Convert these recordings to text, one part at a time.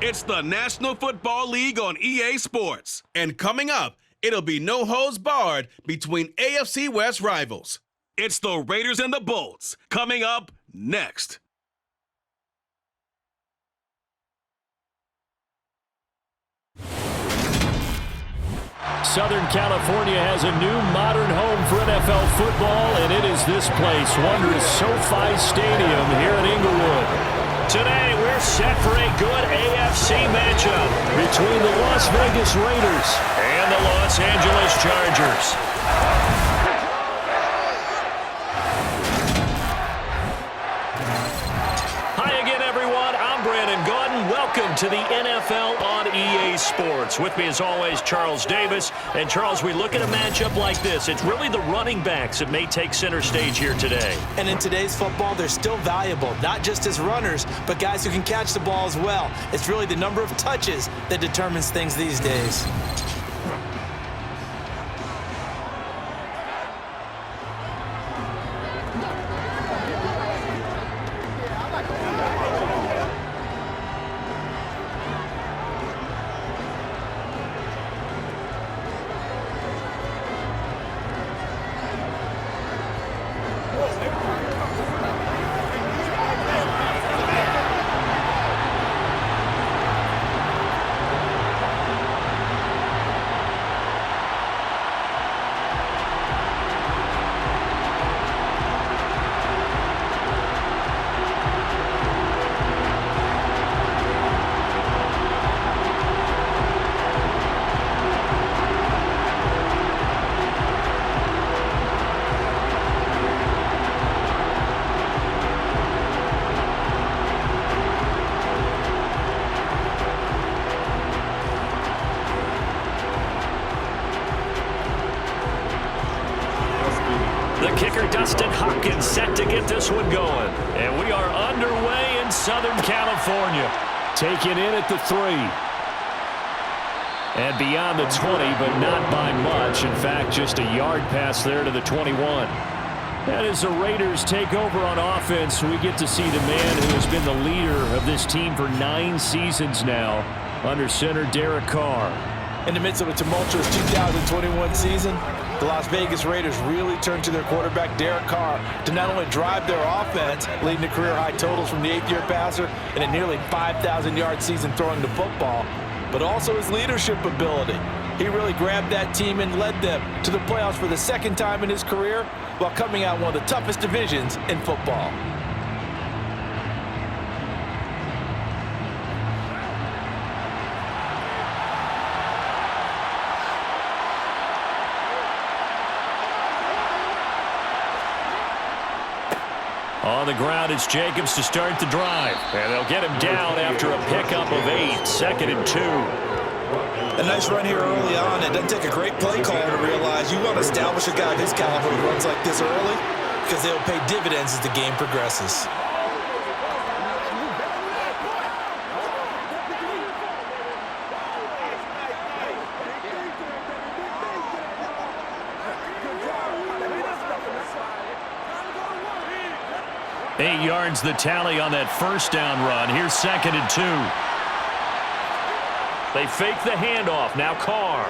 It's the National Football League on EA Sports. And coming up, it'll be no holds barred between AFC West rivals. It's the Raiders and the Bolts, coming up next. Southern California has a new modern home for NFL football, and it is this place, wondrous SoFi Stadium here in Inglewood. Today, we're set for a good AFC matchup between the Las Vegas Raiders and the Los Angeles Chargers. Welcome to the NFL on EA Sports. With me, as always, Charles Davis. And, Charles, we look at a matchup like this. It's really the running backs that may take center stage here today. And in today's football, they're still valuable, not just as runners, but guys who can catch the ball as well. It's really the number of touches that determines things these days. Set to get this one going. And we are underway in Southern California. Taken in at the 3. And beyond the 20, but not by much. In fact, just a yard pass there to the 21. And as the Raiders take over on offense, we get to see the man who has been the leader of this team for 9 seasons now, under center Derek Carr. In the midst of a tumultuous 2021 season, the Las Vegas Raiders really turned to their quarterback, Derek Carr, to not only drive their offense, leading to career-high totals from the 8th-year passer and a nearly 5,000-yard season throwing the football, but also his leadership ability. He really grabbed that team and led them to the playoffs for the 2nd time in his career while coming out one of the toughest divisions in football. On the ground, it's Jacobs to start the drive. And they'll get him down after a pickup of 8, 2nd and 2. A nice run here early on. It doesn't take a great play caller to realize you want to establish a guy of his caliber who runs like this early because they'll pay dividends as the game progresses. Eight yards the tally on that first down run. Here's 2nd and 2. They fake the handoff. Now Carr.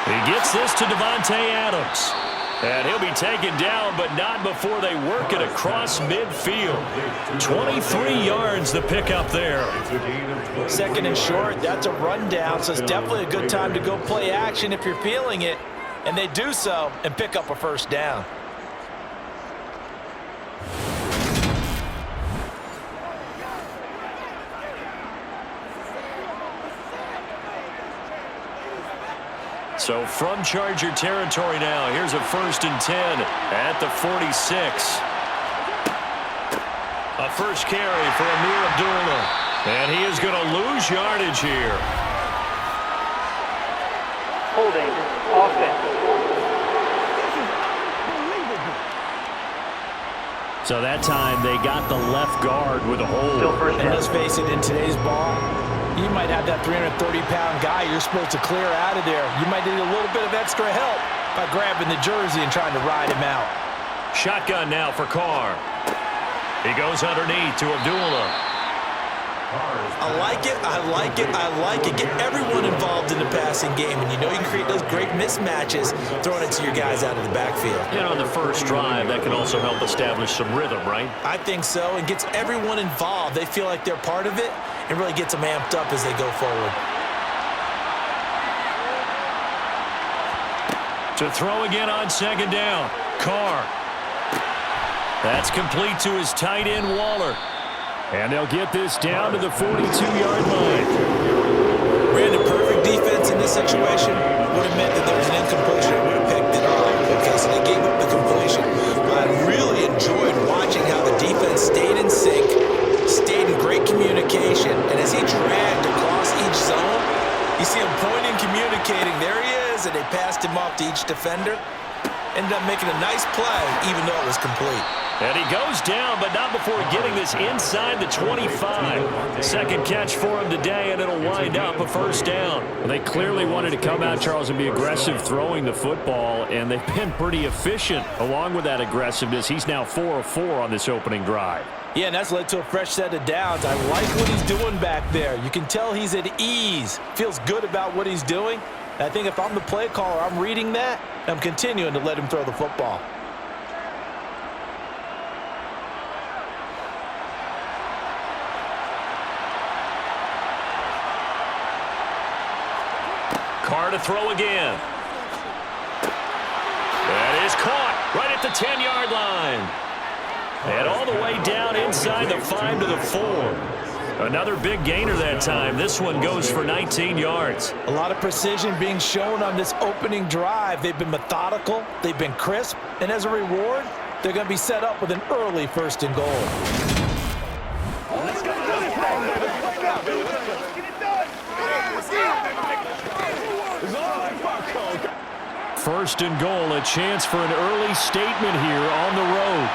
He gets this to Devontae Adams. And he'll be taken down, but not before they work it across midfield. 23 yards the pickup there. 2nd and short. That's a rundown, so it's definitely a good time to go play action if you're feeling it. And they do so and pick up a first down. So from Charger territory now, here's a 1st and 10 at the 46. A first carry for Amir Abdullah. And he is going to lose yardage here. Holding offense. So that time they got the left guard with a hold. And let's face it, in today's ball, you might have that 330-pound guy you're supposed to clear out of there. You might need a little bit of extra help by grabbing the jersey and trying to ride him out. Shotgun now for Carr. He goes underneath to Abdullah. I like it, I like it, I like it. Get everyone involved in the passing game, and you know you can create those great mismatches throwing it to your guys out of the backfield. And on the first drive, that can also help establish some rhythm, right? I think so, and gets everyone involved. They feel like they're part of it, and really gets them amped up as they go forward. To throw again on second down. Carr. That's complete to his tight end, Waller. And they'll get this down to the 42-yard line. Brandon, perfect defense in this situation would have meant that there was an incompletion. It would have picked it off. Okay, so they gave up the completion. But I really enjoyed watching how the defense stayed in sync, stayed in great communication, and as he dragged across each zone, you see him pointing, communicating. There he is, and they passed him off to each defender. Ended up making a nice play, even though it was complete. And he goes down, but not before getting this inside the 25. Second catch for him today, and it'll wind up a first down. Well, they clearly wanted to come out, Charles, and be aggressive throwing the football, and they've been pretty efficient along with that aggressiveness. He's now 4 of 4 on this opening drive. Yeah, and that's led to a fresh set of downs. I like what he's doing back there. You can tell he's at ease, feels good about what he's doing. And I think if I'm the play caller, I'm reading that, and I'm continuing to let him throw the football. Carr to throw again. That is caught right at the 10-yard line. And all the way down inside the 5 to the 4. Another big gainer that time. This one goes for 19 yards. A lot of precision being shown on this opening drive. They've been methodical. They've been crisp. And as a reward, they're going to be set up with an early 1st and goal. First and goal, a chance for an early statement here on the road.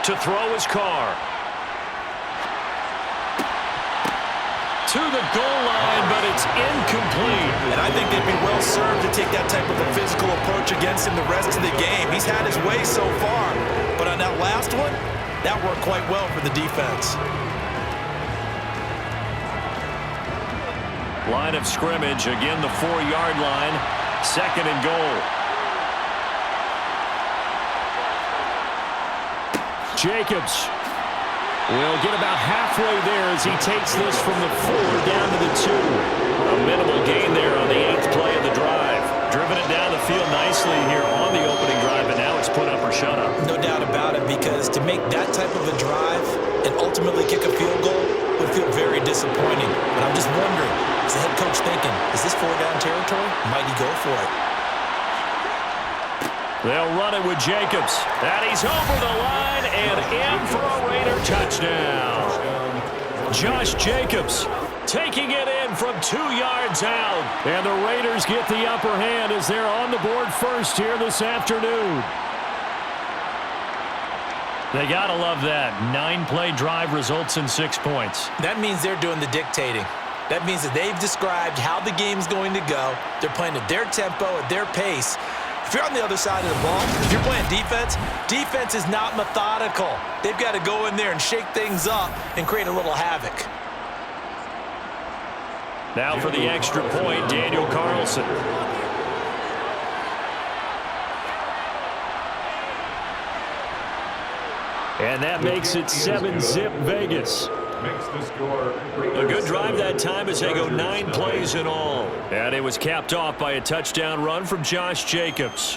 To throw is Carr. To the goal line, but it's incomplete. And I think they'd be well served to take that type of a physical approach against him the rest of the game. He's had his way so far, but on that last one, that worked quite well for the defense. Line of scrimmage, again the 4-yard line. 2nd and goal. Jacobs will get about halfway there as he takes this from the 4 down to the 2. A minimal gain there on the 8th play of the drive. Driven it down the field nicely here on the opening drive, and now it's put up or shut up. No doubt about it, because to make that type of a drive and ultimately kick a field goal would feel very disappointing. But I'm just wondering, is the head coach thinking, is this 4-down territory? Might he go for it? They'll run it with Jacobs. And he's over the line and in for a Raider touchdown. Josh Jacobs taking it in from 2 yards out. And the Raiders get the upper hand as they're on the board first here this afternoon. They got to love that. 9-play drive results in 6 points. That means they're doing the dictating. That means that they've described how the game's going to go. They're playing at their tempo, at their pace. If you're on the other side of the ball, if you're playing defense, defense is not methodical. They've got to go in there and shake things up and create a little havoc. Now for the extra point, Daniel Carlson. And that makes it 7-zip Vegas. A good drive that time as they go 9 plays in all. And it was capped off by a touchdown run from Josh Jacobs.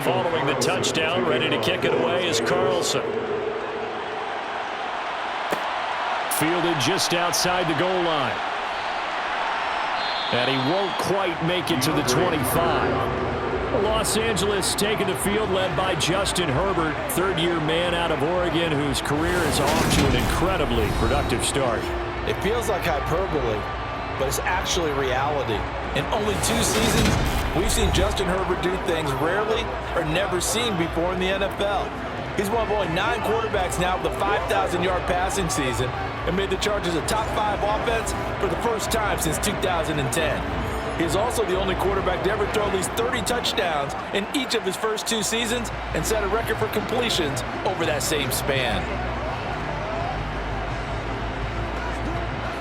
Following the touchdown, ready to kick it away is Carlson. Fielded just outside the goal line. And he won't quite make it to the 25. Los Angeles taking the field, led by Justin Herbert, third-year man out of Oregon, whose career is off to an incredibly productive start. It feels like hyperbole, but it's actually reality. In only 2 seasons, we've seen Justin Herbert do things rarely or never seen before in the NFL. He's one of only 9 quarterbacks now with a 5,000-yard passing season and made the Chargers a top 5 offense for the first time since 2010. He is also the only quarterback to ever throw at least 30 touchdowns in each of his first 2 seasons and set a record for completions over that same span.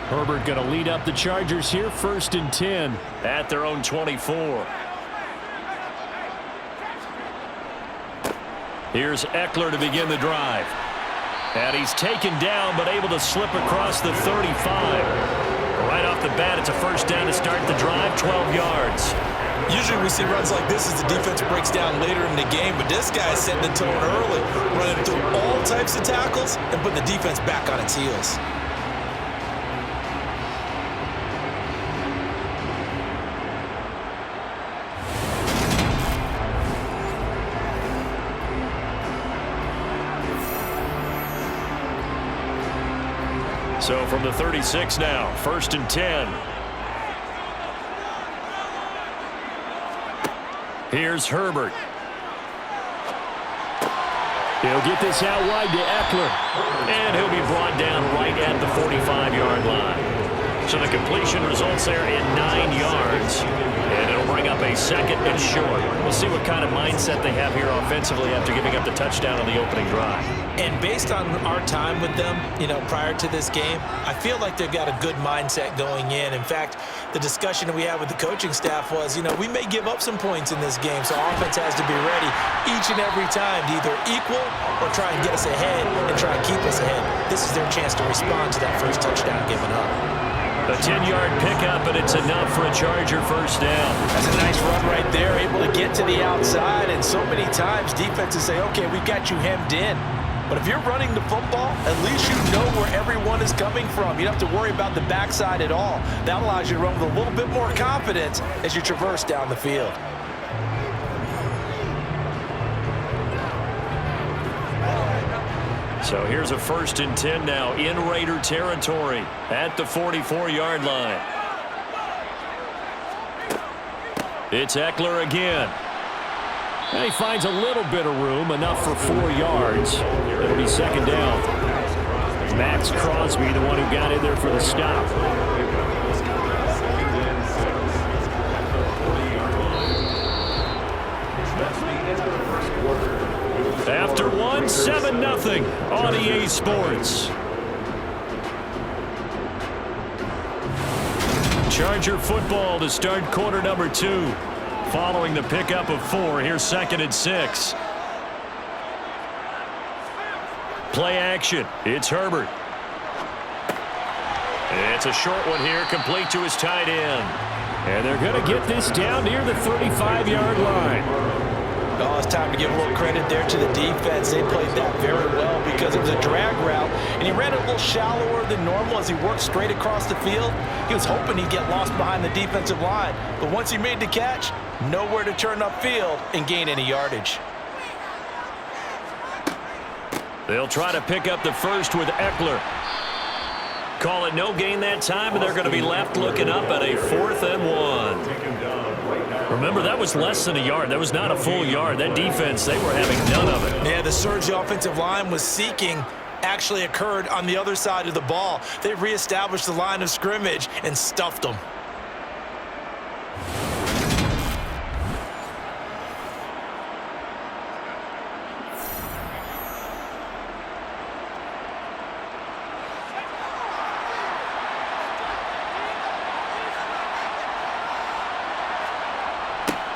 Herbert going to lead up the Chargers here, 1st and 10 at their own 24. Here's Eckler to begin the drive. And he's taken down, but able to slip across the 35. Right off the bat, it's a 1st down to start the drive, 12 yards. Usually we see runs like this as the defense breaks down later in the game, but this guy is setting the tone early, running through all types of tackles and putting the defense back on its heels. So from the 36 now, 1st and 10. Here's Herbert. He'll get this out wide to Eckler. And he'll be brought down right at the 45-yard line. So the completion results there in 9 yards. And it'll bring up a 2nd and short. We'll see what kind of mindset they have here offensively after giving up the touchdown on the opening drive. And based on our time with them, prior to this game, I feel like they've got a good mindset going in. In fact, the discussion that we had with the coaching staff was, we may give up some points in this game, so offense has to be ready each and every time to either equal or try and get us ahead and try and keep us ahead. This is their chance to respond to that first touchdown given up. A 10-yard pickup, and it's enough for a Charger 1st down. That's a nice run right there, able to get to the outside, and so many times defenses say, okay, we've got you hemmed in. But if you're running the football, at least you know where everyone is coming from. You don't have to worry about the backside at all. That allows you to run with a little bit more confidence as you traverse down the field. So here's a 1st and 10 now in Raider territory at the 44-yard line. It's Eckler again. And he finds a little bit of room, enough for 4 yards. It'll be 2nd down. Max Crosby, the one who got in there for the stop. After 1, 7-0 on EA Sports. Charger football to start quarter number 2. Following the pickup of 4, here's 2nd and 6. Play action. It's Herbert. It's a short one here, complete to his tight end. And they're going to get this down near the 35-yard line. Oh, it's time to give a little credit there to the defense. They played that very well because it was a drag route, and he ran it a little shallower than normal as he worked straight across the field. He was hoping he'd get lost behind the defensive line, but once he made the catch, nowhere to turn upfield and gain any yardage. They'll try to pick up the 1st with Eckler. Call it no gain that time, and they're going to be left looking up at a 4th and 1. Remember, that was less than a yard. That was not a full yard. That defense, they were having none of it. Yeah, the surge the offensive line was seeking actually occurred on the other side of the ball. They reestablished the line of scrimmage and stuffed them.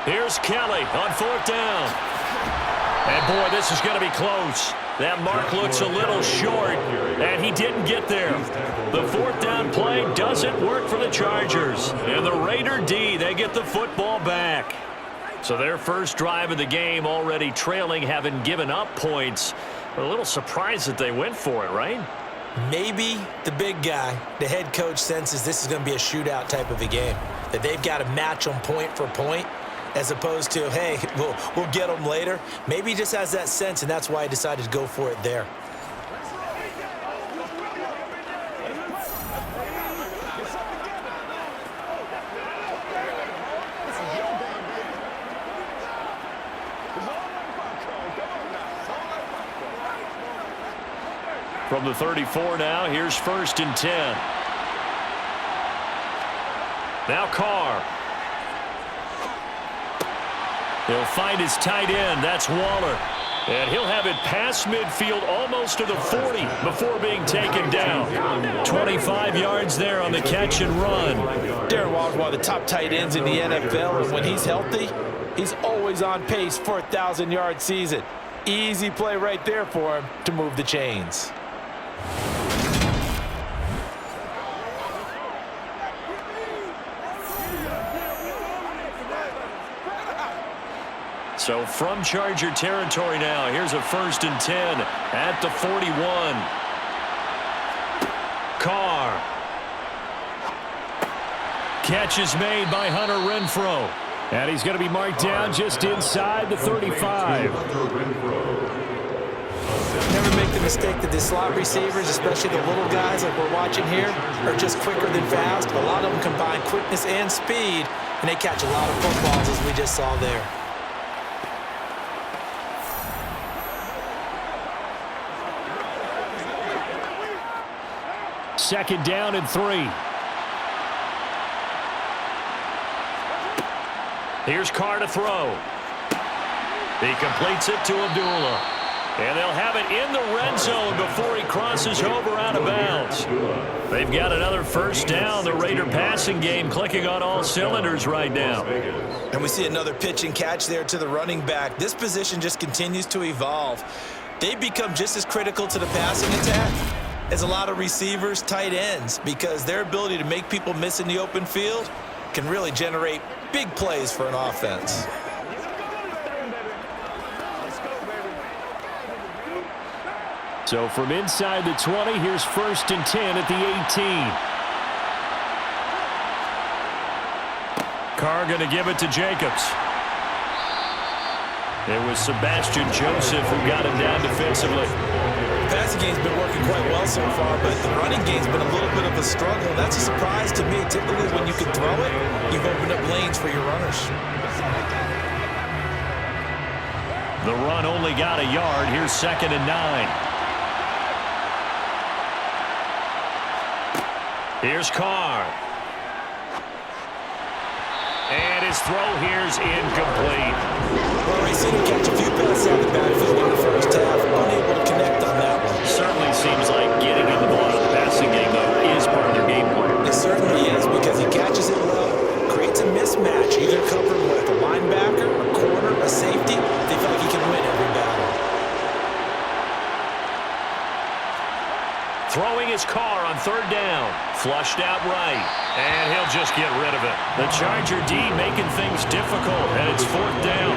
Here's Kelly on 4th down. And boy, this is going to be close. That mark looks a little short, and he didn't get there. The 4th down play doesn't work for the Chargers. And the Raider D, they get the football back. So their first drive of the game already trailing, having given up points. But a little surprised that they went for it, right? Maybe the big guy, the head coach, senses this is going to be a shootout type of a game. That they've got to match them point for point, as opposed to, hey, we'll get them later. Maybe he just has that sense, and that's why he decided to go for it there. From the 34 now, here's 1st and 10. Now Carr. He'll find his tight end. That's Waller. And he'll have it past midfield almost to the 40 before being taken down. 25 yards there on the catch and run. Darren Waller's one of the top tight ends in the NFL, and when he's healthy, he's always on pace for a 1,000-yard season. Easy play right there for him to move the chains. So from Charger territory now, here's a 1st and 10 at the 41. Carr. Catch is made by Hunter Renfrow. And he's going to be marked down just inside the 35. Never make the mistake that the slot receivers, especially the little guys like we're watching here, are just quicker than fast. A lot of them combine quickness and speed, and they catch a lot of footballs, as we just saw there. Second down and 3. Here's Carr to throw. He completes it to Abdullah. And they'll have it in the red zone before he crosses over out of bounds. They've got another 1st down. The Raider passing game clicking on all cylinders right now. And we see another pitch and catch there to the running back. This position just continues to evolve. They become just as critical to the passing attack as a lot of receivers, tight ends, because their ability to make people miss in the open field can really generate big plays for an offense. So from inside the 20, here's 1st and 10 at the 18. Carr going to give it to Jacobs. It was Sebastian Joseph who got him down defensively. The passing game's been working quite well so far, but the running game's been a little bit of a struggle. That's a surprise to me. Typically, when you can throw it, you've opened up lanes for your runners. The run only got a yard. Here's 2nd and 9. Here's Carr. And his throw here's incomplete. Well, Ray seen him catch a few passes out of the backfield in the first half. Unable to connect on that one. Certainly seems like getting in the ball in the passing game, though, is part of their game plan. It certainly is, because he catches it well, creates a mismatch, either covering with a linebacker, a corner, a safety. They feel like he can win every battle. Throwing his Carr on 3rd down. Flushed out right. And he'll just get rid of it. The Charger D making things difficult, and it's 4th down.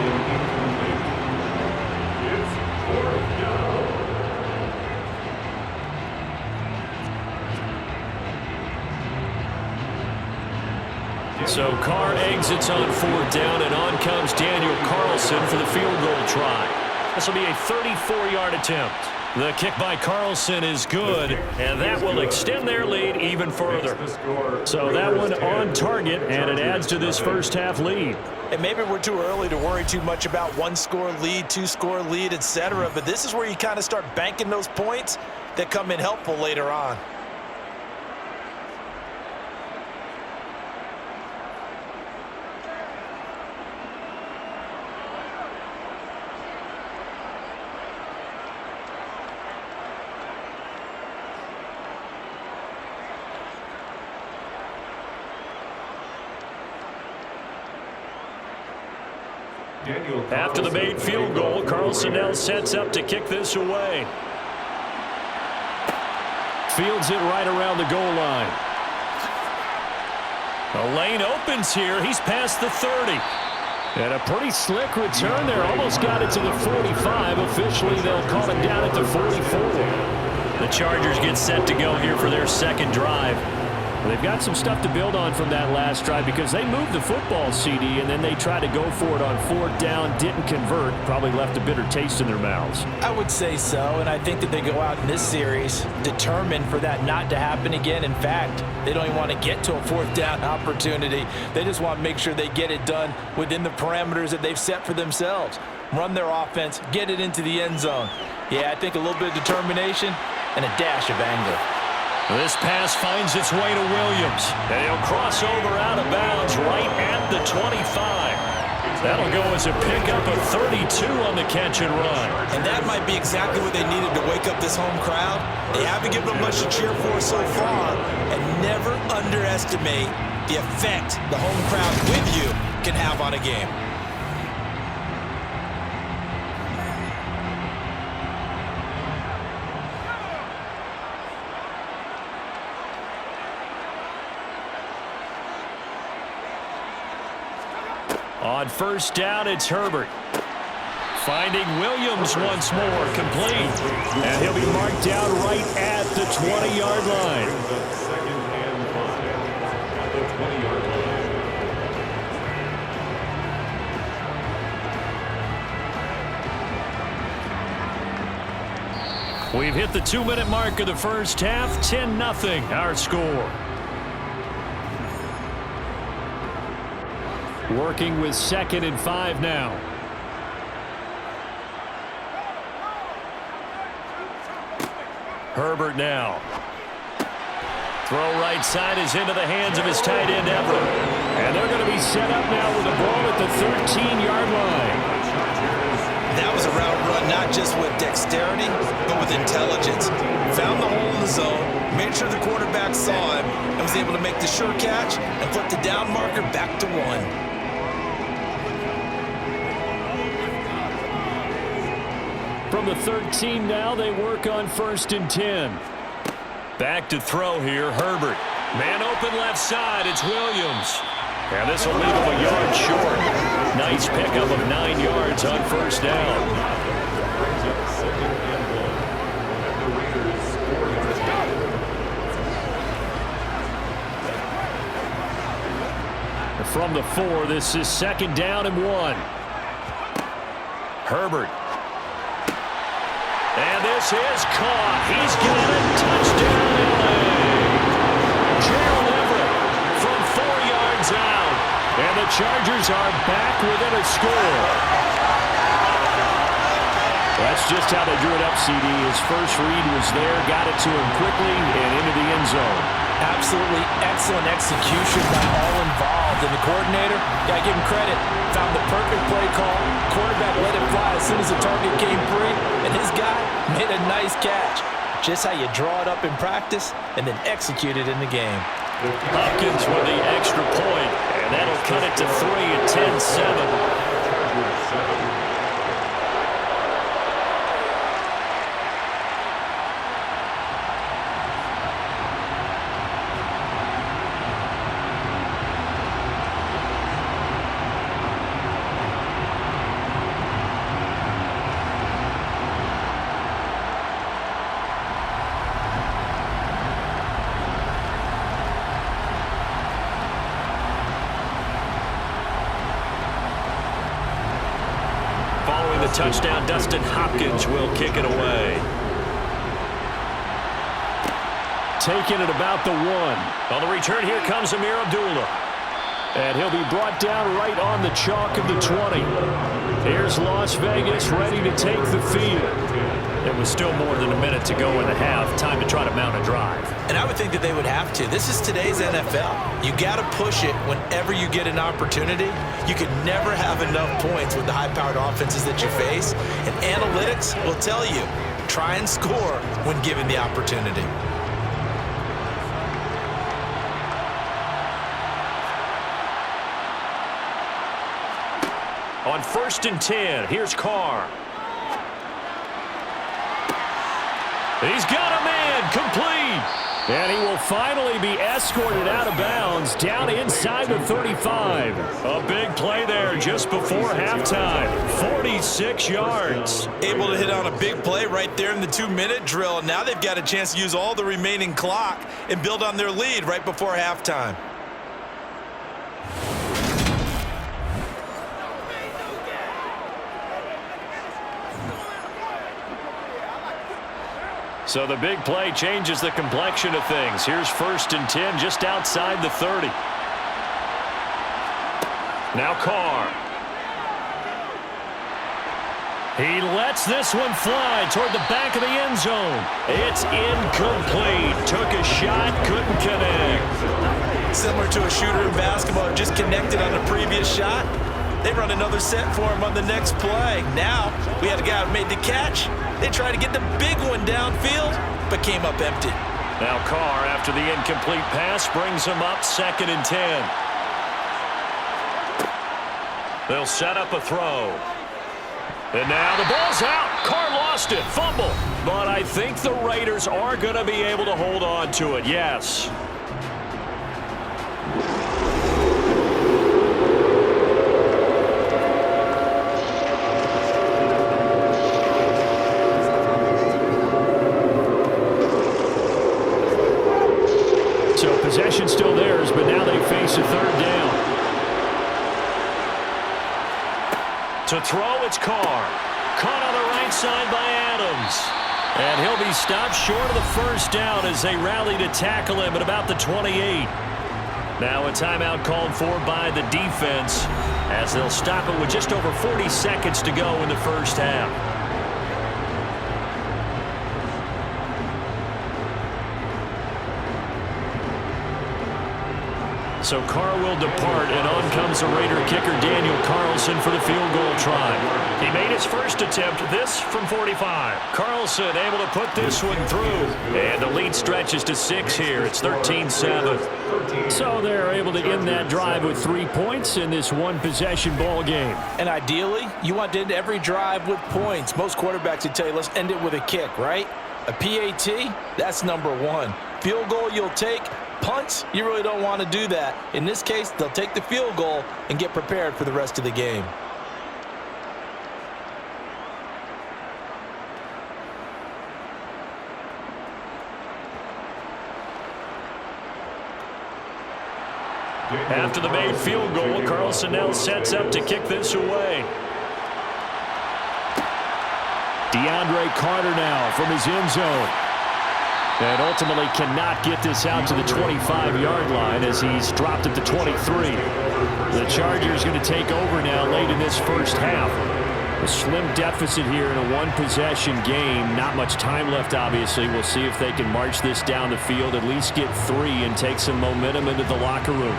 So Carr exits on 4th down, and on comes Daniel Carlson for the field goal try. This will be a 34-yard attempt. The kick by Carlson is good, and that will extend their lead even further. So that one on target, and it adds to this first half lead. And maybe we're too early to worry too much about 1-score lead, 2-score lead, etc. But this is where you kind of start banking those points that come in helpful later on. After the made field goal, Carlson now sets up to kick this away. Fields it right around the goal line. The lane opens here. He's past the 30. And a pretty slick return there. Almost got it to the 45. Officially, they'll call him down at the 44. The Chargers get set to go here for their second drive. They've got some stuff to build on from that last drive because they moved the football, CD, and then they tried to go for it on 4th down, didn't convert, probably left a bitter taste in their mouths. I would say so, and I think that they go out in this series determined for that not to happen again. In fact, they don't even want to get to a 4th down opportunity. They just want to make sure they get it done within the parameters that they've set for themselves. Run their offense, get it into the end zone. Yeah, I think a little bit of determination and a dash of anger. This pass finds its way to Williams, and he'll cross over out of bounds right at the 25. That'll go as a pickup of 32 on the catch and run. And that might be exactly what they needed to wake up this home crowd. They haven't given them much to cheer for so far, and never underestimate the effect the home crowd with you can have on a game. On first down, it's Herbert. Finding Williams once more, complete. And he'll be marked down right at the 20-yard line. We've hit the 2-minute mark of the first half. 10-0 our score. Working with 2nd and 5 now. Herbert now. Throw right side is into the hands of his tight end Everett. And they're going to be set up now with the ball at the 13-yard line. That was a route run not just with dexterity, but with intelligence. Found the hole in the zone, made sure the quarterback saw him, and was able to make the sure catch and flip the down marker back to 1. From the 13 now, they work on 1st and 10. Back to throw here, Herbert. Man open left side, it's Williams. And this will leave him a yard short. Nice pickup of 9 yards on first down. From the 4, this is 2nd down and 1. Herbert. And this is caught. He's got it. Touchdown, LA. Gerald Everett from 4 yards out. And the Chargers are back within a score. That's just how they drew it up, CD. His first read was there, got it to him quickly and into the end zone. Absolutely excellent execution by all involved. And the coordinator, got to give him credit, found the perfect play call. Quarterback let it fly as soon as the target came free, and his guy made a nice catch. Just how you draw it up in practice and then execute it in the game. Hopkins with the extra point, and that'll cut it to 3 at 10-7. Touchdown, Dustin Hopkins will kick it away. Taking it about the 1. On the return, here comes Amir Abdullah. And he'll be brought down right on the chalk of the 20. Here's Las Vegas ready to take the field. It was still more than a minute to go in the half. Time to try to mount a drive. And I would think that they would have to. This is today's NFL. You got to push it whenever you get an opportunity. You can never have enough points with the high-powered offenses that you face. And analytics will tell you, try and score when given the opportunity. On 1st and 10, here's Carr. He's got a man, complete. And he will finally be escorted out of bounds down inside the 35. A big play there just before halftime. 46 yards. Able to hit on a big play right there in the 2-minute drill. Now they've got a chance to use all the remaining clock and build on their lead right before halftime. So the big play changes the complexion of things. Here's 1st and 10 just outside the 30. Now Carr. He lets this one fly toward the back of the end zone. It's incomplete. Took a shot, couldn't connect. Similar to a shooter in basketball, just connected on the previous shot. They run another set for him on the next play. Now, we had a guy who made the catch. They tried to get the big one downfield, but came up empty. Now Carr, after the incomplete pass, brings him up 2nd and 10. They'll set up a throw. And now the ball's out. Carr lost it. Fumble. But I think the Raiders are going to be able to hold on to it. Yes. So possession still theirs, but now they face a 3rd down. To throw, it's Carr. Caught on the right side by Adams. And he'll be stopped short of the 1st down as they rally to tackle him at about the 28. Now a timeout called for by the defense as they'll stop it with just over 40 seconds to go in the 1st half. So Carr will depart, and on comes the Raider kicker Daniel Carlson for the field goal try. He made his first attempt, this from 45. Carlson able to put this one through, and the lead stretches to 6 here. It's 13-7. So they're able to end that drive with 3 points in this one-possession ball game. And ideally, you want to end every drive with points. Most quarterbacks would tell you, let's end it with a kick, right? A PAT, that's number 1. Field goal you'll take. Punts, you really don't want to do that. In this case, they'll take the field goal and get prepared for the rest of the game. After the made field goal, Carlson now sets up to kick this away. DeAndre Carter now from his end zone. And ultimately cannot get this out to the 25-yard line as he's dropped at the 23. The Chargers going to take over now late in this 1st half. A slim deficit here in a one-possession game. Not much time left, obviously. We'll see if they can march this down the field, at least get 3 and take some momentum into the locker room.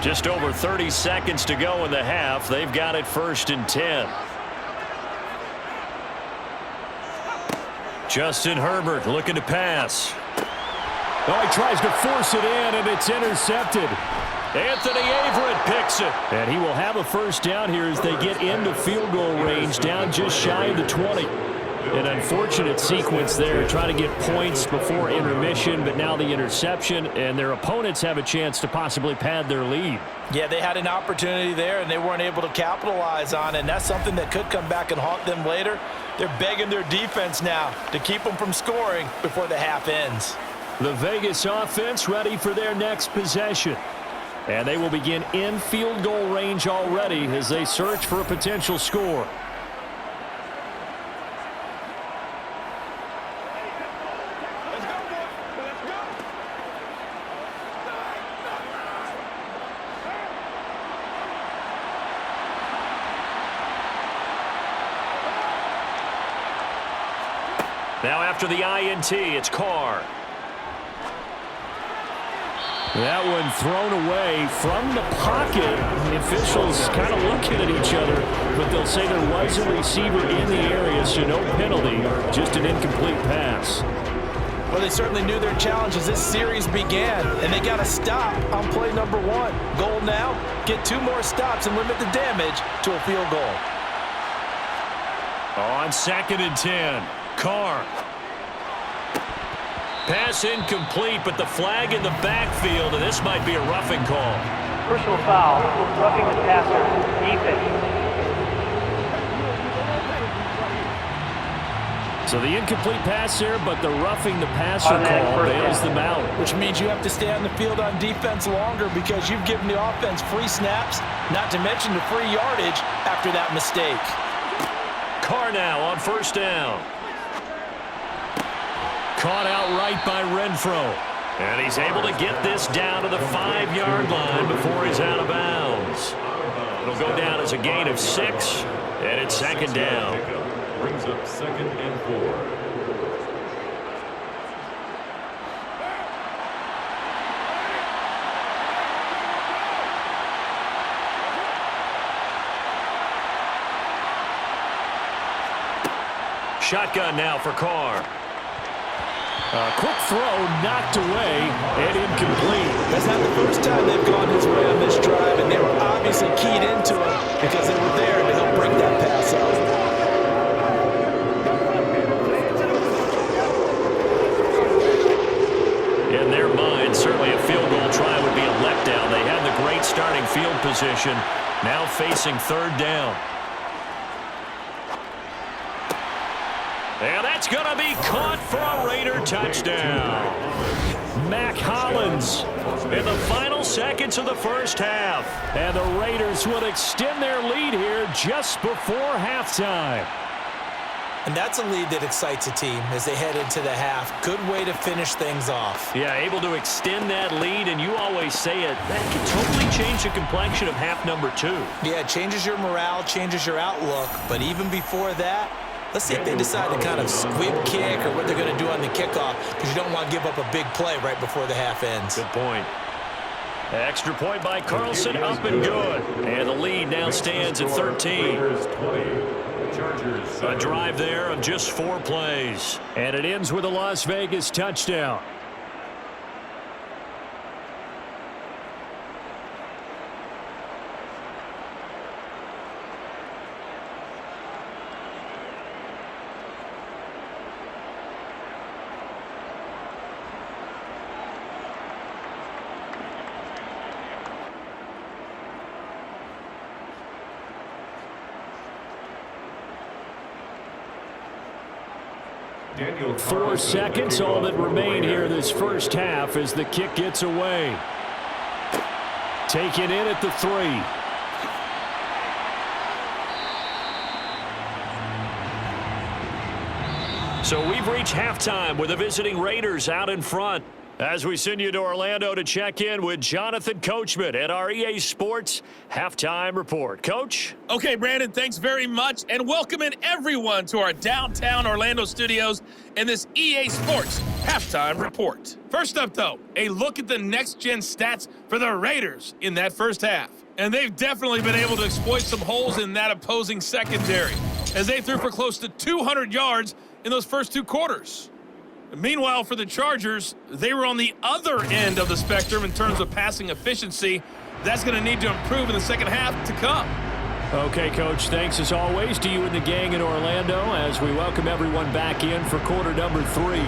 Just over 30 seconds to go in the half. They've got it 1st and 10. Justin Herbert looking to pass. Oh, he tries to force it in, and it's intercepted. Anthony Averett picks it. And he will have a 1st down here as they get into field goal range, down just shy of the 20. An unfortunate sequence there, trying to get points before intermission, but now the interception, and their opponents have a chance to possibly pad their lead. Yeah, they had an opportunity there, and they weren't able to capitalize on it, and that's something that could come back and haunt them later. They're begging their defense now to keep them from scoring before the half ends. The Vegas offense ready for their next possession. And they will begin in field goal range already as they search for a potential score. Now after the INT, it's Carr. That one thrown away from the pocket. The officials kind of looking at each other, but they'll say there was a receiver in the area, so no penalty, just an incomplete pass. Well, they certainly knew their challenge as this series began, and they got to stop on play number 1. Goal now, get 2 more stops and limit the damage to a field goal. On 2nd and 10, Carr. Pass incomplete, but the flag in the backfield, and this might be a roughing call. Personal foul, roughing the passer, defense. So the incomplete pass there, but the roughing the passer call bails them out. Which means you have to stay on the field on defense longer because you've given the offense free snaps, not to mention the free yardage after that mistake. Carr now on 1st down. Caught out right by Renfro. And he's able to get this down to the 5-yard line before he's out of bounds. It'll go down as a gain of 6, and it's second down. Brings up 2nd and 4. Shotgun now for Carr. Quick throw knocked away and incomplete. That's not the first time they've gone his way on this drive, and they were obviously keyed into it because they were there to help break that pass up. In their mind, certainly a field goal try would be a letdown. They had the great starting field position, now facing 3rd down. And that's going to be caught for a Raider touchdown. Mac Hollins in the final seconds of the first half. And the Raiders will extend their lead here just before halftime. And that's a lead that excites a team as they head into the half. Good way to finish things off. Yeah, able to extend that lead, and you always say it, that can totally change the complexion of half number 2. Yeah, it changes your morale, changes your outlook. But even before that, let's see if they decide to kind of squib kick or what they're going to do on the kickoff, because you don't want to give up a big play right before the half ends. Good point. Extra point by Carlson, up and good. And the lead now stands at 13. A drive there of just 4 plays. And it ends with a Las Vegas touchdown. Daniel 4 seconds, all that remain here this first half as the kick gets away. Taken in at the 3. So we've reached halftime with the visiting Raiders out in front. As we send you to Orlando to check in with Jonathan Coachman at our EA Sports Halftime Report. Coach? Okay, Brandon, thanks very much, and welcome in everyone to our downtown Orlando studios in this EA Sports Halftime Report. First up, though, a look at the next-gen stats for the Raiders in that first half. And they've definitely been able to exploit some holes in that opposing secondary, as they threw for close to 200 yards in those first 2 quarters. Meanwhile, for the Chargers, they were on the other end of the spectrum in terms of passing efficiency. That's going to need to improve in the second half to come. Okay, Coach, thanks as always to you and the gang in Orlando as we welcome everyone back in for quarter number 3.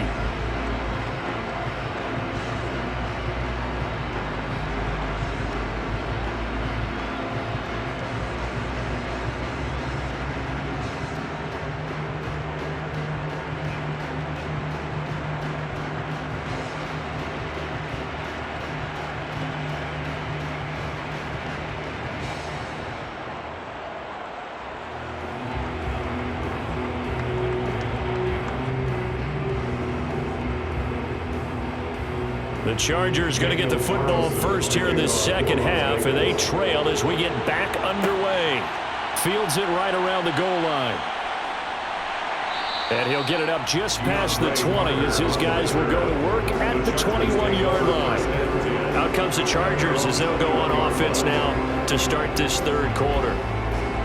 The Chargers going to get the football first here in this second half, and they trail as we get back underway. Fields it right around the goal line. And he'll get it up just past the 20 as his guys will go to work at the 21-yard line. Out comes the Chargers as they'll go on offense now to start this third quarter.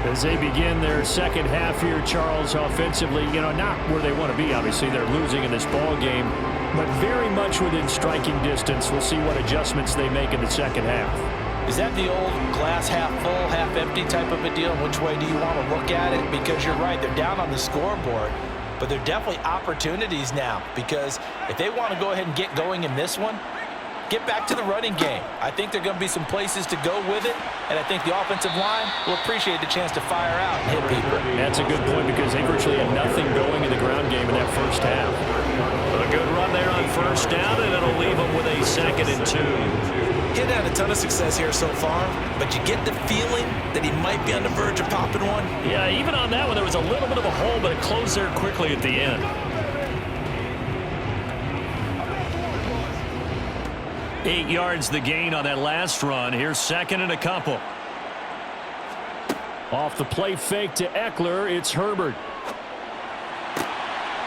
As they begin their second half here, Charles, offensively, not where they want to be, obviously. They're losing in this ball game, but very much within striking distance. We'll see what adjustments they make in the second half. Is that the old glass half full, half empty type of a deal? Which way do you want to look at it? Because you're right, they're down on the scoreboard, but they're definitely opportunities now, because if they want to go ahead and get going in this one, get back to the running game. I think there are going to be some places to go with it, and I think the offensive line will appreciate the chance to fire out and hit people. That's a good point because they virtually had nothing going in the ground game in that first half. A good run there on first down, and it'll leave them with a 2nd and 2. He's had a ton of success here so far, but you get the feeling that he might be on the verge of popping one. Yeah, even on that one, there was a little bit of a hole, but it closed there quickly at the end. 8 yards the gain on that last run. Here's second and a couple. Off the play fake to Eckler, it's Herbert.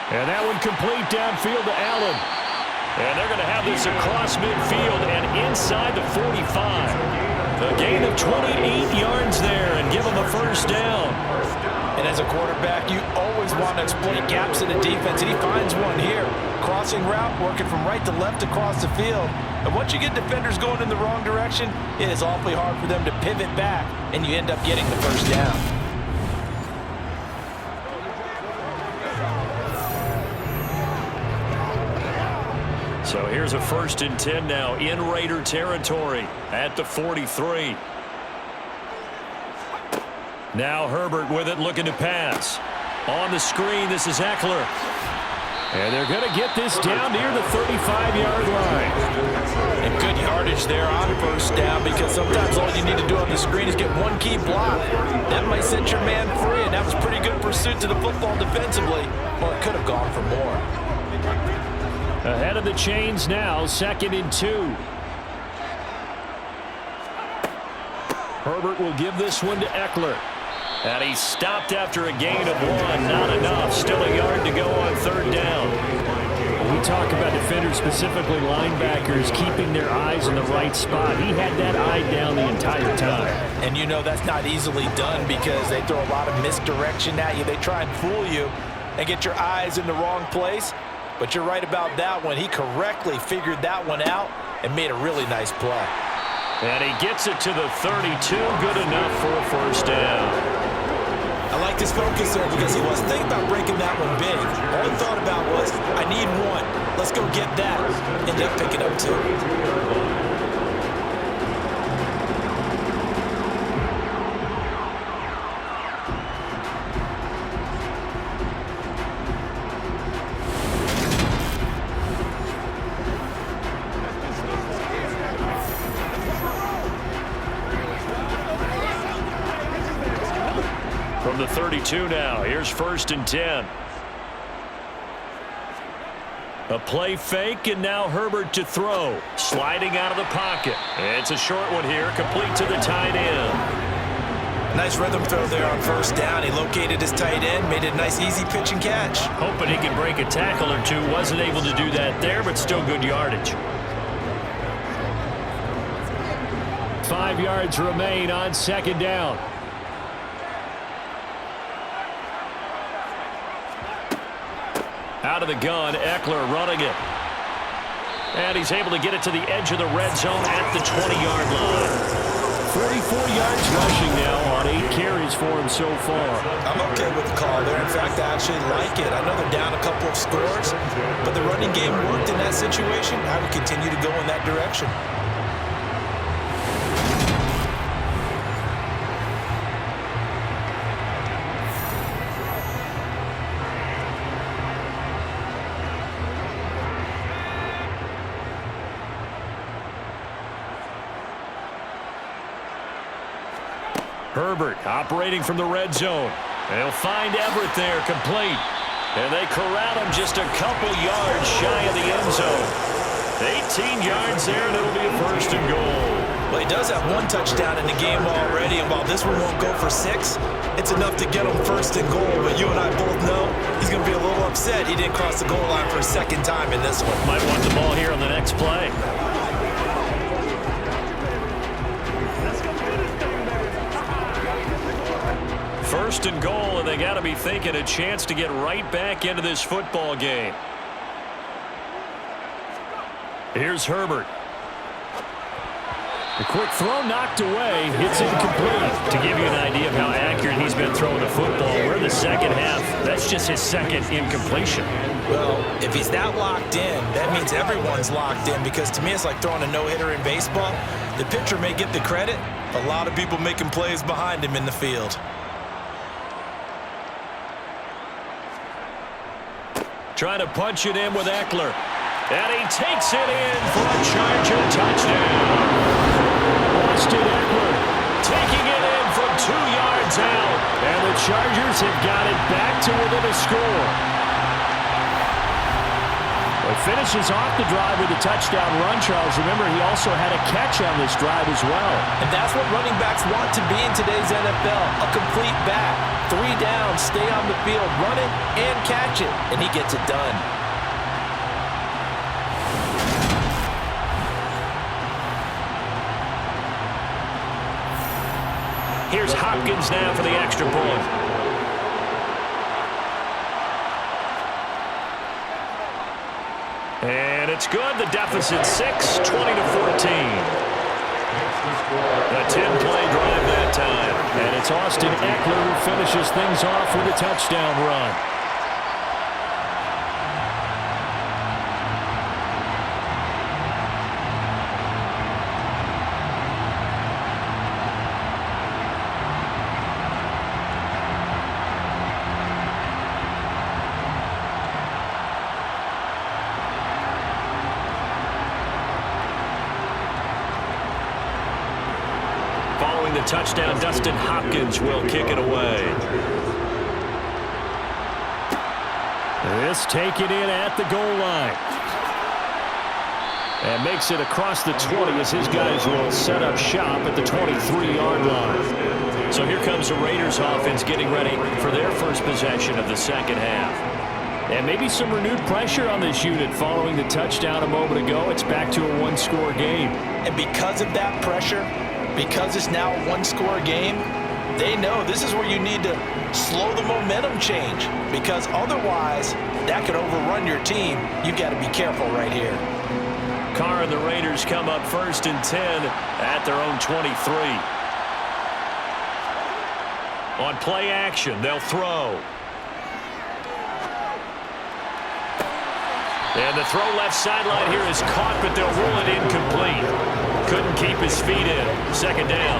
And that one complete downfield to Allen. And they're going to have this across midfield and inside the 45. A gain of 28 yards there and give them a first down. And as a quarterback, you always want to exploit gaps in the defense, and he finds one here. Crossing route, working from right to left across the field. And once you get defenders going in the wrong direction, it is awfully hard for them to pivot back, and you end up getting the first down. So here's a 1st and 10 now in Raider territory at the 43. Now Herbert with it, looking to pass. On the screen, this is Eckler. And they're going to get this down near the 35-yard line. And good yardage there on first down, because sometimes all you need to do on the screen is get one key block. That might set your man free, and that was pretty good pursuit to the football defensively. Or it could have gone for more. Ahead of the chains now, 2nd and 2. Herbert will give this one to Eckler. And he stopped after a gain of 1. Not enough. Still a yard to go on 3rd down. We talk about defenders, specifically linebackers, keeping their eyes in the right spot. He had that eye down the entire time. And you know that's not easily done, because they throw a lot of misdirection at you. They try and fool you and get your eyes in the wrong place. But you're right about that one. He correctly figured that one out and made a really nice play. And he gets it to the 32. Good enough for a first down. I like this focus there, because he wasn't thinking about breaking that one big. All he thought about was, I need one. Let's go get that. Ended up picking up 2. From the 32 now, here's 1st and 10. A play fake, and now Herbert to throw. Sliding out of the pocket. It's a short one here, complete to the tight end. Nice rhythm throw there on 1st down. He located his tight end, made it a nice easy pitch and catch. Hoping he could break a tackle or two. Wasn't able to do that there, but still good yardage. 5 yards remain on 2nd down. Out of the gun, Eckler running it. And he's able to get it to the edge of the red zone at the 20-yard line. 44 yards rushing now on 8 carries for him so far. I'm okay with the call there. In fact, I actually like it. I know they're down a couple of scores, but the running game worked in that situation. I would continue to go in that direction. Herbert operating from the red zone. They'll find Everett there, complete. And they corral him just a couple yards shy of the end zone. 18 yards there, and it'll be a 1st and goal. Well, he does have 1 touchdown in the game already, and while this one won't go for 6, it's enough to get him 1st and goal. But you and I both know he's going to be a little upset he didn't cross the goal line for a 2nd time in this one. Might want the ball here on the next play. 1st and goal, and they got to be thinking a chance to get right back into this football game. Here's Herbert. A quick throw knocked away. It's incomplete. To give you an idea of how accurate he's been throwing the football, we're in the 2nd half. That's just his 2nd incompletion. Well, if he's that locked in, that means everyone's locked in, because to me it's like throwing a no-hitter in baseball. The pitcher may get the credit. A lot of people making plays behind him in the field. Trying to punch it in with Eckler. And he takes it in for a Charger touchdown. Austin Eckler taking it in from 2 yards out. And the Chargers have got it back to within a score. Finishes off the drive with a touchdown run, Charles. Remember, he also had a catch on this drive as well. And that's what running backs want to be in today's NFL, a complete back. 3 down, stay on the field, run it and catch it, and he gets it done. Here's Hopkins now for the extra point. And it's good. The deficit 6, 20-14. A 10-play drive that time. And it's Austin Eckler who finishes things off with a touchdown run. The touchdown, Dustin Hopkins will kick it away. This taken in at the goal line. And makes it across the 20 as his guys will set up shop at the 23-yard line. So here comes the Raiders offense getting ready for their first possession of the second half. And maybe some renewed pressure on this unit following the touchdown a moment ago. It's back to a one-score game. And because of that pressure, because it's now a one-score game, they know this is where you need to slow the momentum change, because otherwise that could overrun your team. You've got to be careful right here. Carr and the Raiders come up 1st and 10 at their own 23. On play action, they'll throw. And the throw left sideline here is caught, but they'll rule it incomplete. Couldn't keep his feet in. 2nd down.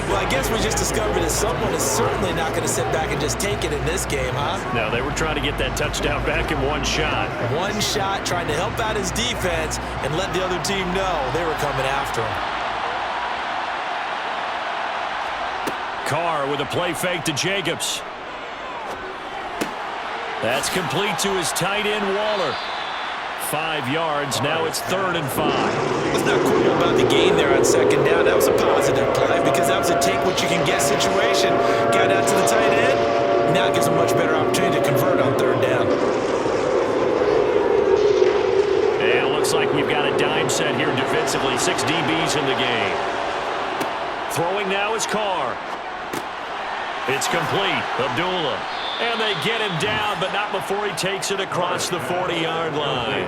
Well, I guess we just discovered that someone is certainly not going to sit back and just take it in this game, huh? No, they were trying to get that touchdown back in one shot. One shot, trying to help out his defense and let the other team know they were coming after him. Carr with a play fake to Jacobs. That's complete to his tight end, Waller. 5 yards. Now it's 3rd and 5. What's not cool about the game there on 2nd down? That was a positive play because that was a take-what-you-can-get situation. Got out to the tight end. Now it gives a much better opportunity to convert on 3rd down. And it looks like we've got a dime set here defensively. 6 DBs in the game. Throwing now is Carr. It's complete. Abdullah. And they get him down, but not before he takes it across the 40-yard line.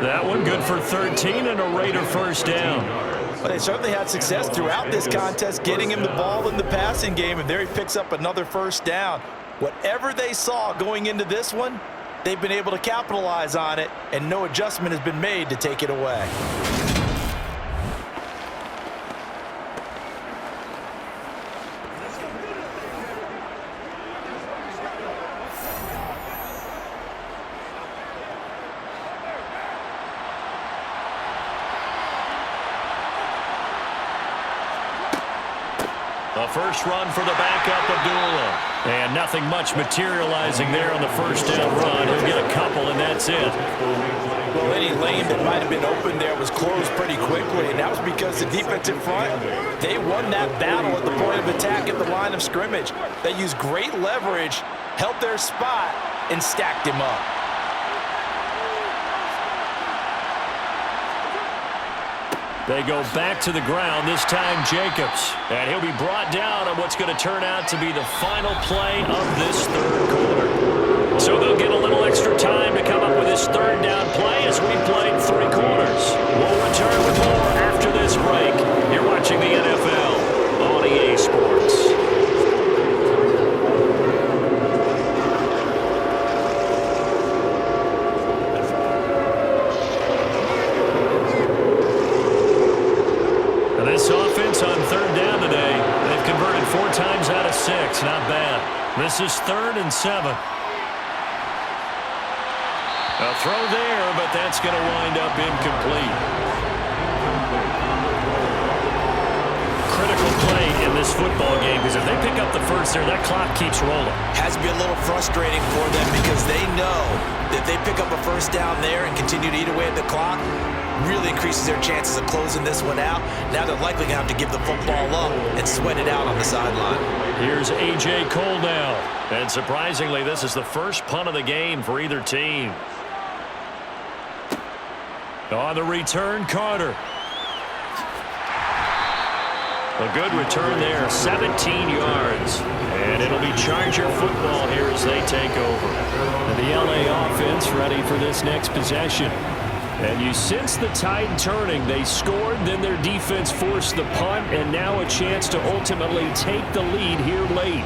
That one good for 13 and a Raider 1st down. Well, they certainly had success throughout this contest, getting him the ball in the passing game, and there he picks up another 1st down. Whatever they saw going into this one, they've been able to capitalize on it, and no adjustment has been made to take it away. A first run for the backup, Abdullah. And nothing much materializing there on the 1st down run. He'll get a couple, and that's it. Well, any lane that might have been open there was closed pretty quickly, and that was because the defensive front, they won that battle at the point of attack at the line of scrimmage. They used great leverage, held their spot, and stacked him up. They go back to the ground, this time Jacobs. And he'll be brought down on what's going to turn out to be the final play of this 3rd quarter. So they'll get a little extra time to come up with this 3rd down play as we played 3 quarters. We'll return with more after this break. You're watching the NFL on EA Sports. This offense on 3rd down today, they've converted 4 times out of 6. Not bad. This is 3rd and 7. A throw there, but that's going to wind up incomplete. Critical play in this football game because if they pick up the first there, that clock keeps rolling. Has to be a little frustrating for them because they know that they pick up a first down there and continue to eat away at the clock, really increases their chances of closing this one out. Now they're likely going to have to give the football up and sweat it out on the sideline. Here's A.J. Cole now. And surprisingly, this is the first punt of the game for either team. On the return, Carter. A good return there, 17 yards. And it'll be Charger football here as they take over. And the LA offense ready for this next possession. And you sense the tide turning. They scored, then their defense forced the punt, and now a chance to ultimately take the lead here late.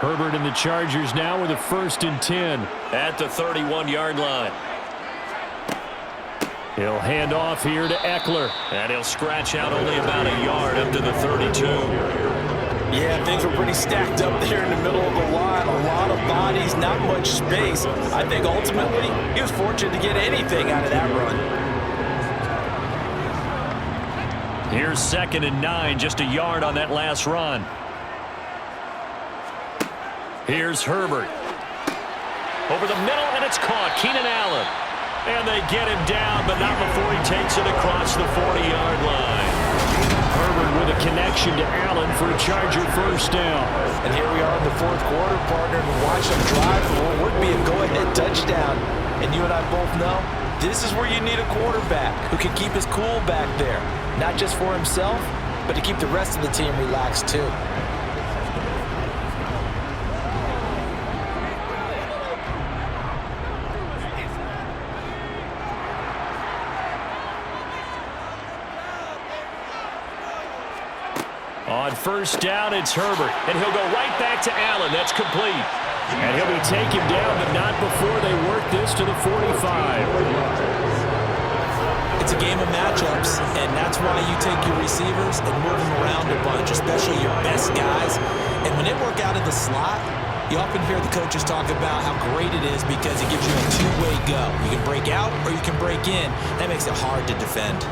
Herbert and the Chargers now with a 1st and 10 at the 31-yard line. He'll hand off here to Eckler, and he'll scratch out only about a yard up to the 32. Yeah, things were pretty stacked up there in the middle of the line. A lot of bodies, not much space. I think ultimately he was fortunate to get anything out of that run. Here's 2nd and 9, just a yard on that last run. Here's Herbert. Over the middle, and it's caught. Keenan Allen. And they get him down, but not before he takes it across the 40-yard line. Herbert with a connection to Allen for a Charger first down. And here we are in the 4th quarter, partner, and watch them drive for what would be a go-ahead touchdown. And you and I both know this is where you need a quarterback who can keep his cool back there. Not just for himself, but to keep the rest of the team relaxed too. On first down, it's Herbert, and he'll go right back to Allen. That's complete. And he'll be taken down, but not before they work this to the 45. It's a game of matchups, and that's why you take your receivers and move them around a bunch, especially your best guys. And when they work out of the slot, you often hear the coaches talk about how great it is because it gives you a two-way go. You can break out or you can break in. That makes it hard to defend.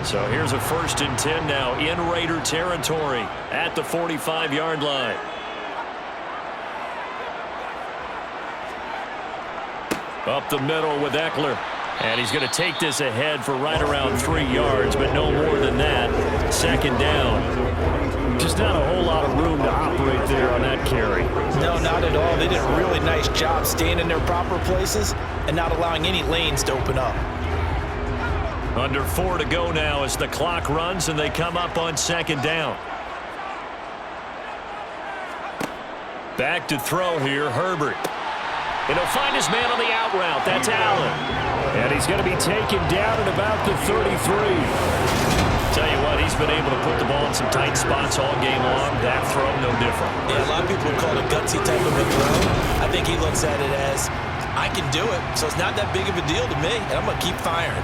So here's a 1st and 10 now in Raider territory at the 45-yard line. Up the middle with Eckler. And he's going to take this ahead for right around 3 yards, but no more than that. 2nd down. Just not a whole lot of room to operate there on that carry. No, not at all. They did a really nice job staying in their proper places and not allowing any lanes to open up. Under 4 to go now as the clock runs and they come up on 2nd down. Back to throw here, Herbert. And he'll find his man on the out route. That's Allen. And he's going to be taken down at about the 33. Tell you what, he's been able to put the ball in some tight spots all game long. That throw, no different. Yeah, a lot of people call it a gutsy type of a throw. I think he looks at it as, I can do it, so it's not that big of a deal to me, and I'm going to keep firing.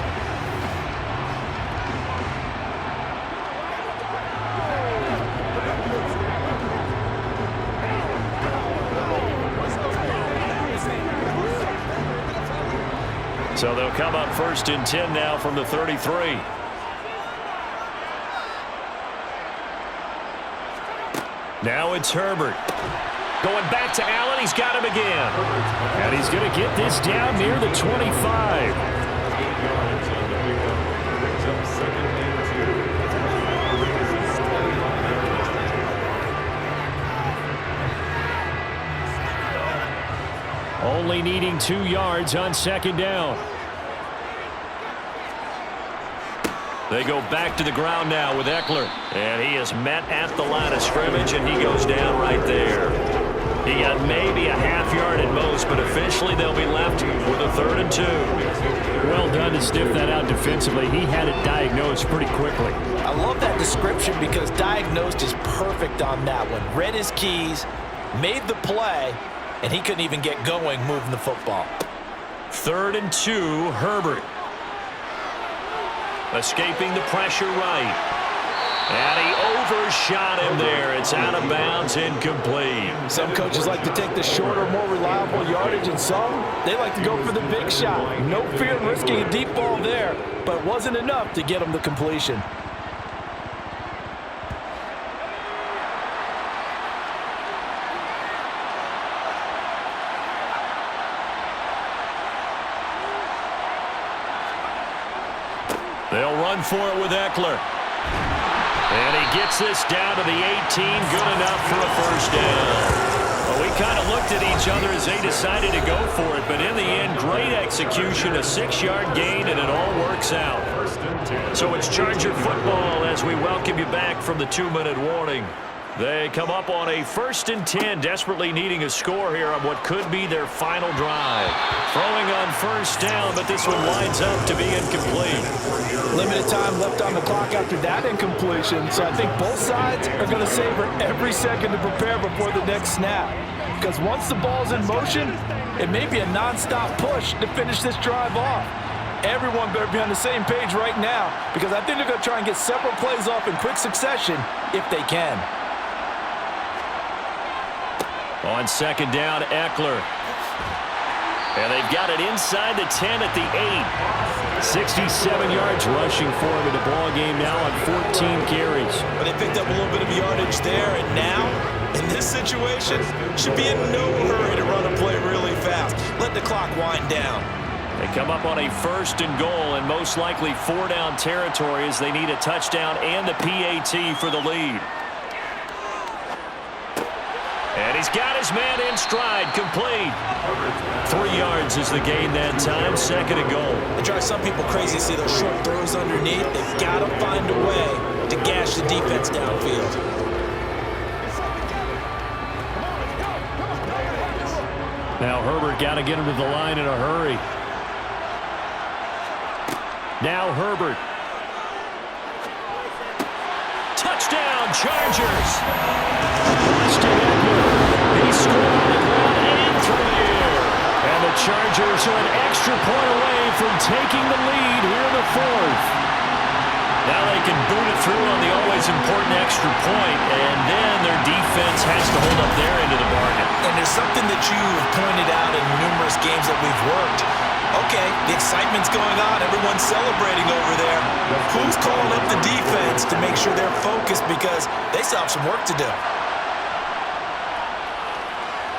So they'll come up 1st and 10 now from the 33. Now it's Herbert. Going back to Allen. He's got him again. And he's going to get this down near the 25. Only needing 2 yards on 2nd down. They go back to the ground now with Eckler. And he is met at the line of scrimmage, and he goes down right there. He got maybe a half yard at most, but officially they'll be left with a 3rd and 2. Well done to sniff that out defensively. He had it diagnosed pretty quickly. I love that description because diagnosed is perfect on that one. Read his keys, made the play, and he couldn't even get going moving the football. 3rd and 2, Herbert. Escaping the pressure right. And he shot in there. It's out of bounds, incomplete. Some coaches like to take the shorter, more reliable yardage, and some, they like to go for the big shot. No fear in risking a deep ball there, but it wasn't enough to get them the completion. They'll run for it with Eckler. And he gets this down to the 18, good enough for a first down. Well, we kind of looked at each other as they decided to go for it, but in the end, great execution, a 6-yard gain, and it all works out. So it's Charger football as we welcome you back from the 2-minute warning. They come up on a 1st and 10, desperately needing a score here on what could be their final drive. Throwing on first down, but this one winds up to be incomplete. Limited time left on the clock after that incompletion, so I think both sides are going to savor every second to prepare before the next snap. Because once the ball's in motion, it may be a nonstop push to finish this drive off. Everyone better be on the same page right now, because I think they're going to try and get several plays off in quick succession if they can. On 2nd down, Eckler. And they've got it inside the 10 at the 8. 67 yards rushing for him in the ball game now on 14 carries. But they picked up a little bit of yardage there, and now, in this situation, should be in no hurry to run a play really fast. Let the clock wind down. They come up on a 1st and goal, and most likely 4-down territory as they need a touchdown and a PAT for the lead. And he's got his man in stride, complete. 3 yards is the gain that time, 2nd and goal. It drives some people crazy to see those short throws underneath. They've got to find a way to gash the defense downfield. Now Herbert got to get him to the line in a hurry. Now Herbert. Touchdown, Chargers. He scored on the ground and through the air. And the Chargers are an extra point away from taking the lead here in the 4th. Now they can boot it through on the always important extra point, and then their defense has to hold up their end of the bargain. And there's something that you've pointed out in numerous games that we've worked. Okay, the excitement's going on. Everyone's celebrating over there. Who's calling up the defense to make sure they're focused, because they still have some work to do?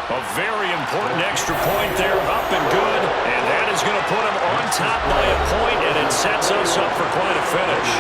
A very important extra point there, up and good. And that is going to put them on top by a point, and it sets us up for quite a finish.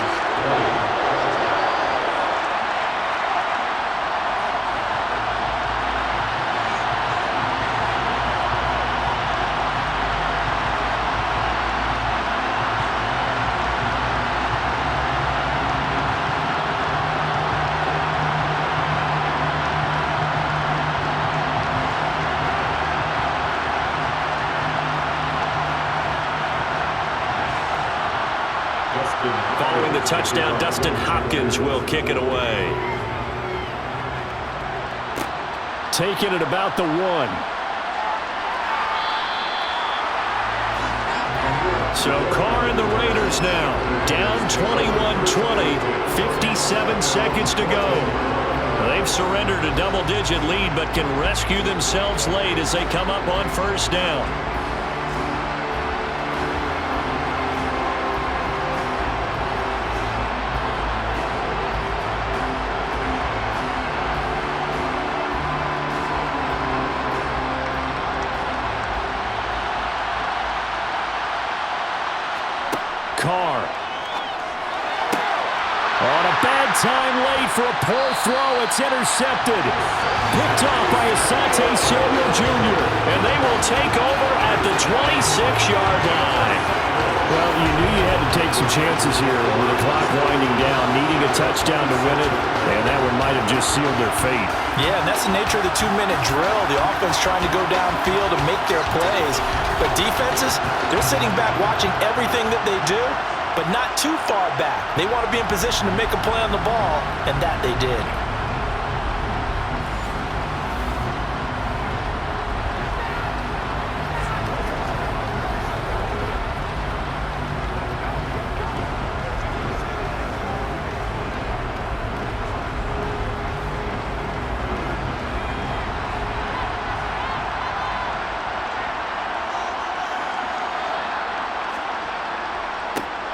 Following the touchdown, Dustin Hopkins will kick it away. Taking it about the 1. So Carr and the Raiders now down 21-20, 57 seconds to go. They've surrendered a double-digit lead but can rescue themselves late as they come up on first down. Carr. On a bad time late for a poor throw. It's intercepted. Picked off by Asante Samuel Jr. And they will take over at the 26-yard line. Well, you knew you had to take some chances here with the clock winding down, needing a touchdown to win it, and that one might have just sealed their fate. Yeah, and that's the nature of the 2-minute drill. The offense trying to go downfield and make their plays. But defenses, they're sitting back watching everything that they do, but not too far back. They want to be in position to make a play on the ball, and that they did.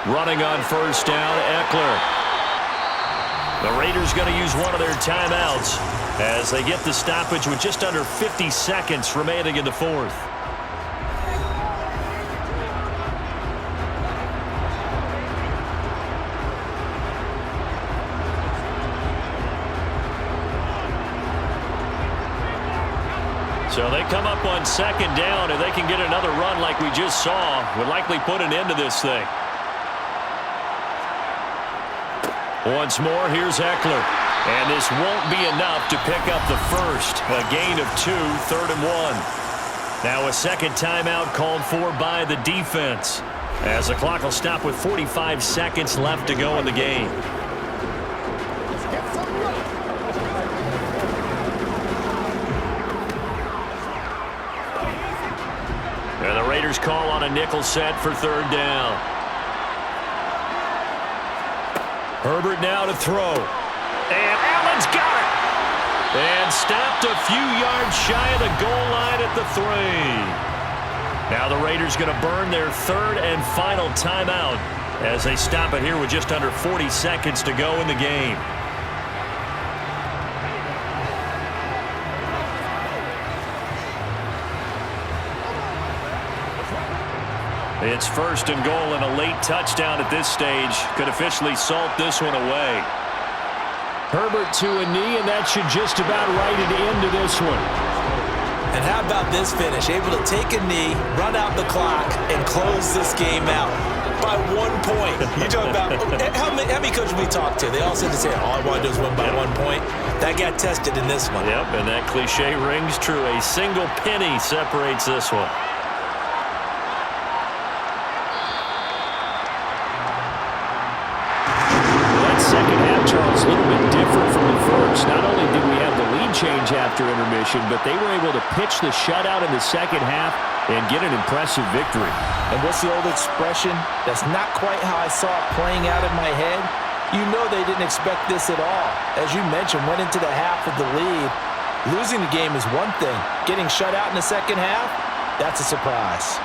Running on first down, Eckler. The Raiders going to use one of their timeouts as they get the stoppage with just under 50 seconds remaining in the fourth. So they come up on second down, and they can get another run like we just saw. Would likely put an end to this thing. Once more, here's Eckler. And this won't be enough to pick up the first. A gain of 2, 3rd and 1. Now a second timeout called for by the defense, as the clock will stop with 45 seconds left to go in the game. And the Raiders call on a nickel set for 3rd down. Herbert now to throw. And Allen's got it. And stopped a few yards shy of the goal line at the 3. Now the Raiders going to burn their 3rd and final timeout as they stop it here with just under 40 seconds to go in the game. It's 1st and goal, and a late touchdown at this stage could officially salt this one away. Herbert to a knee, and that should just about write it into this one. And how about this finish? Able to take a knee, run out the clock, and close this game out by 1 point. You talk about how many coaches we talked to? They all said the same. All I want to do is win by 1 point. That got tested in this one. Yep, and that cliche rings true. A single penny separates this one. Charles, a little bit different from the first. Not only did we have the lead change after intermission, but they were able to pitch the shutout in the second half and get an impressive victory. And what's the old expression? That's not quite how I saw it playing out in my head. You know they didn't expect this at all. As you mentioned, went into the half with the lead. Losing the game is one thing. Getting shut out in the second half, that's a surprise.